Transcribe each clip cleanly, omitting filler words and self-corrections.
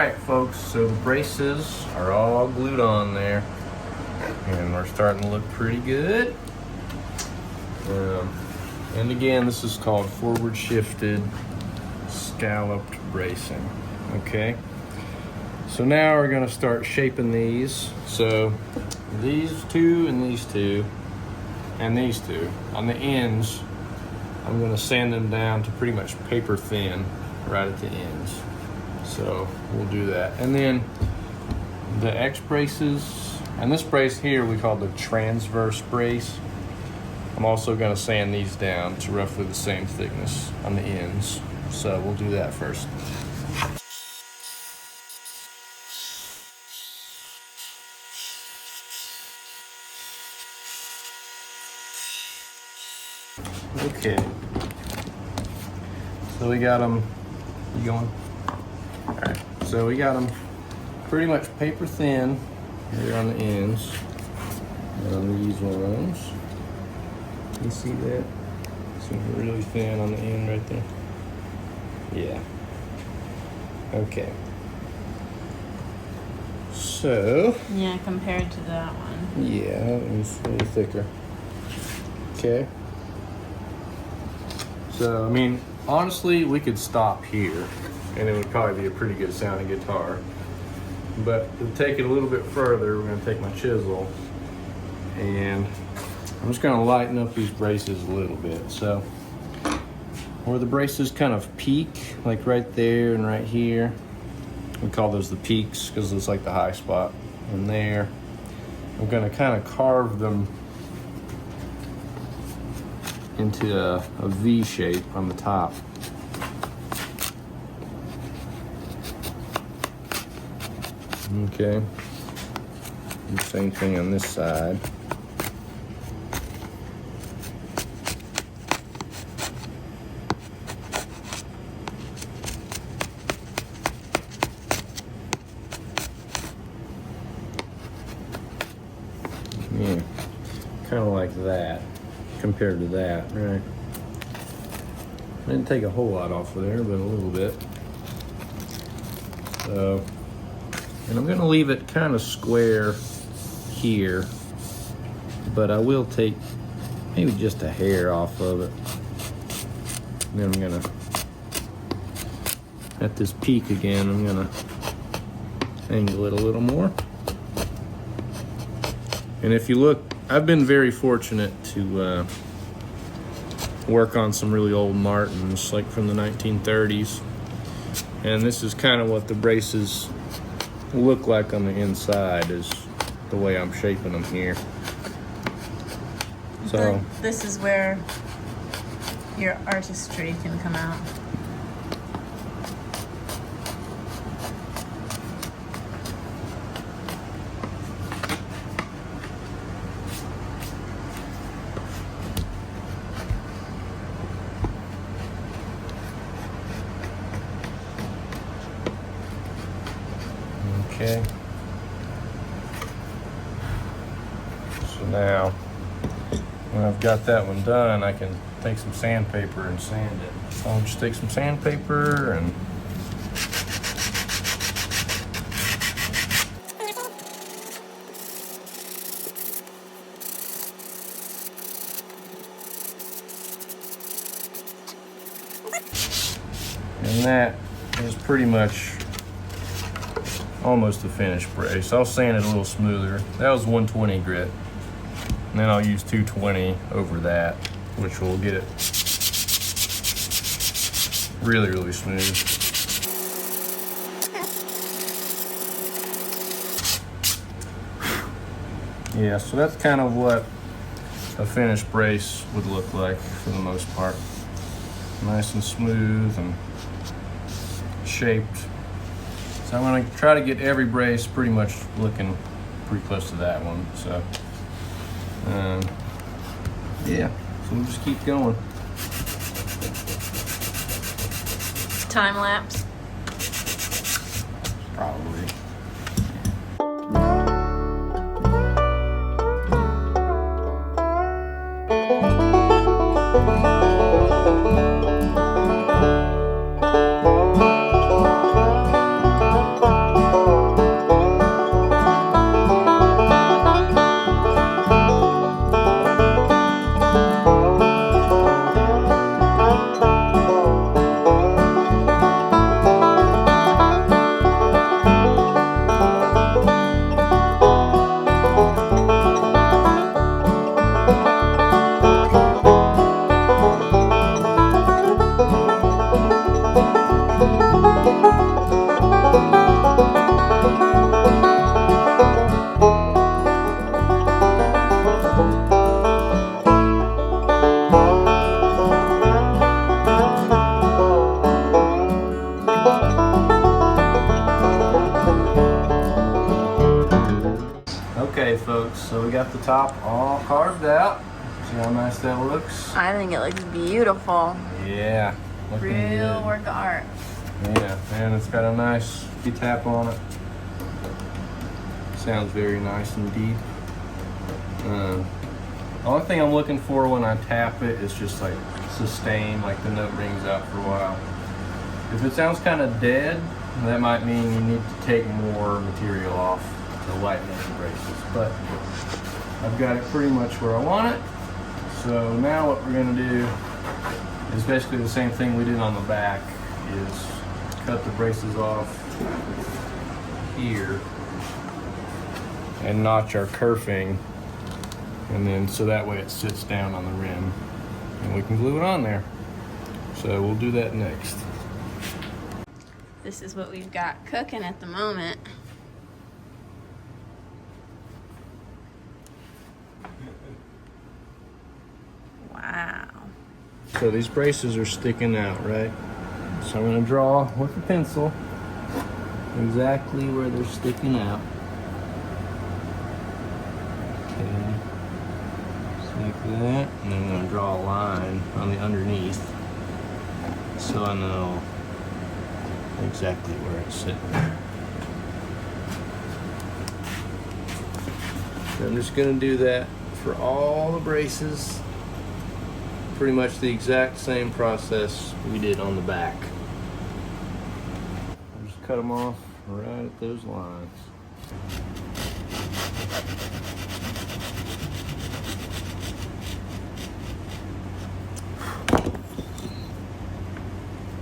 Alright folks, so the braces are all glued on there and we're starting to look pretty good. And again, this is called forward shifted scalloped bracing. Okay, so now we're going to start shaping these. So these two and these two and these two on the ends, I'm going to sand them down to pretty much paper thin right at the ends. So we'll do that. And then the X braces, and this brace here we call the transverse brace. I'm also going to sand these down to roughly the same thickness on the ends. So we'll do that first. Okay. So we got them, you going? All right, so we got them pretty much paper thin here on the ends. And on these ones, you see that? It's really thin on the end right there. Yeah. Okay. So. Yeah, compared to that one. Yeah, it's a little thicker. Okay. So, I mean, honestly, we could stop here and it would probably be a pretty good sounding guitar. But to take it a little bit further, we're going to take my chisel and I'm just going to lighten up these braces a little bit. So where the braces kind of peak, like right there and right here, we call those the peaks because it's like the high spot. And there, I'm going to kind of carve them into a V shape on the top. Okay, and same thing on this side. Yeah, kind of like that compared to that, right? I didn't take a whole lot off of there, but a little bit. So, and I'm going to leave it kind of square here, but I will take maybe just a hair off of it. And then I'm going to, at this peak again, I'm going to angle it a little more. And if you look, I've been very fortunate to work on some really old Martins, like from the 1930s. And this is kind of what the braces look like on the inside, is the way I'm shaping them here. So this is where your artistry can come out. Okay. So now, when I've got that one done, I can take some sandpaper and sand it. So I'll just take some sandpaper and that is pretty much almost a finished brace. I'll sand it a little smoother. That was 120 grit. And then I'll use 220 over that, which will get it really, really smooth. Yeah, so that's kind of what a finished brace would look like for the most part. Nice and smooth and shaped. So I'm going to try to get every brace pretty much looking pretty close to that one. So, yeah, so we'll just keep going. Time lapse. Probably. top all carved out. See how nice that looks? I think it looks beautiful. Yeah. Looking Real good. work of art. Yeah, and it's got a nice tap on it. Sounds very nice indeed. The only thing I'm looking for when I tap it is just like sustain, like the note rings out for a while. If it sounds kind of dead, that might mean you need to take more material off to lighten up the braces. But I've got it pretty much where I want it. So now what we're gonna do is basically the same thing we did on the back, is cut the braces off here and notch our kerfing, and then so that way it sits down on the rim and we can glue it on there. So we'll do that next. This is what we've got cooking at the moment. Wow. So these braces are sticking out, right? So I'm gonna draw with a pencil exactly where they're sticking out. Okay, just like that, and then I'm gonna draw a line on the underneath so I know exactly where it's sitting. So I'm just gonna do that for all the braces. Pretty much the exact same process we did on the back. I'll just cut them off right at those lines.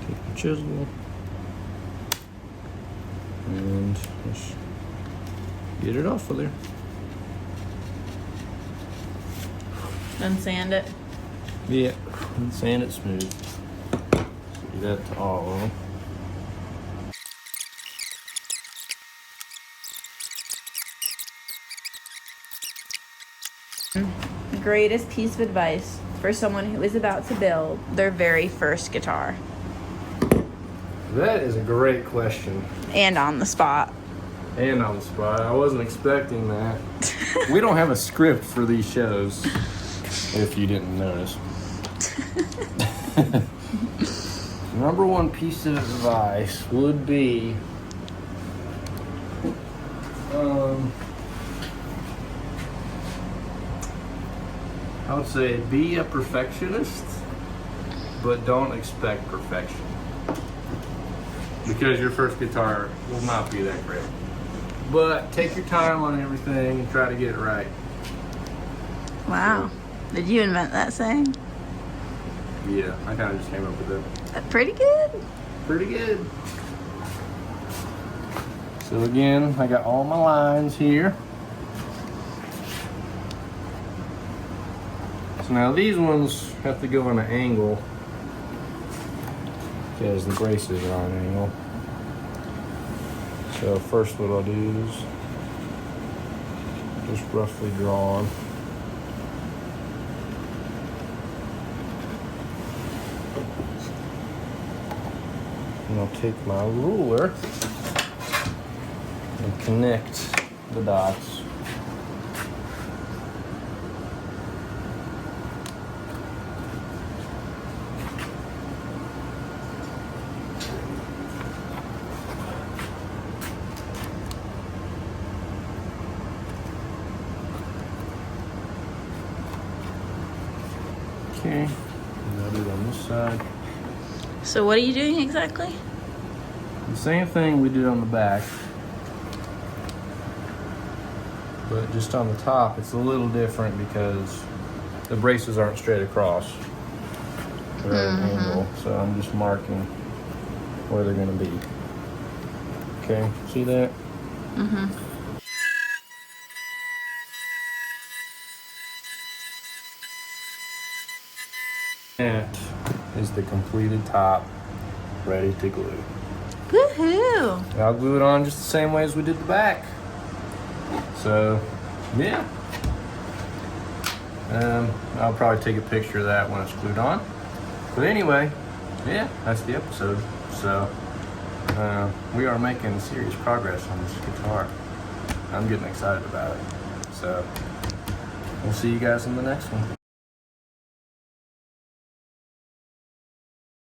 Take the chisel and just get it off of there. Then sand it. Yeah, and sand it smooth. Do that to all of them. Greatest piece of advice for someone who is about to build their very first guitar. That is a great question. And on the spot. And on the spot. I wasn't expecting that. We don't have a script for these shows, if you didn't notice. Number one piece of advice would be I would say be a perfectionist, but don't expect perfection, because your first guitar will not be that great. But take your time on everything and try to get it right. Wow. Did you invent that saying? Yeah, I kind of just came up with it. Pretty good. Pretty good. So again, I got all my lines here. So now these ones have to go on an angle because the braces are on an angle. So first what I'll do is just roughly draw on. And I'll take my ruler and connect the dots. Okay, and I'll do it on this side. So what are you doing exactly? The same thing we did on the back, but just on the top it's a little different because the braces aren't straight across. They're at an angle, so I'm just marking where they're going to be. Okay, see that? Mm-hmm. That is the completed top, ready to glue. Woohoo! And I'll glue it on just the same way as we did the back. So, yeah. I'll probably take a picture of that when it's glued on. But anyway, yeah, that's the episode. So, we are making serious progress on this guitar. I'm getting excited about it. So, We'll see you guys in the next one.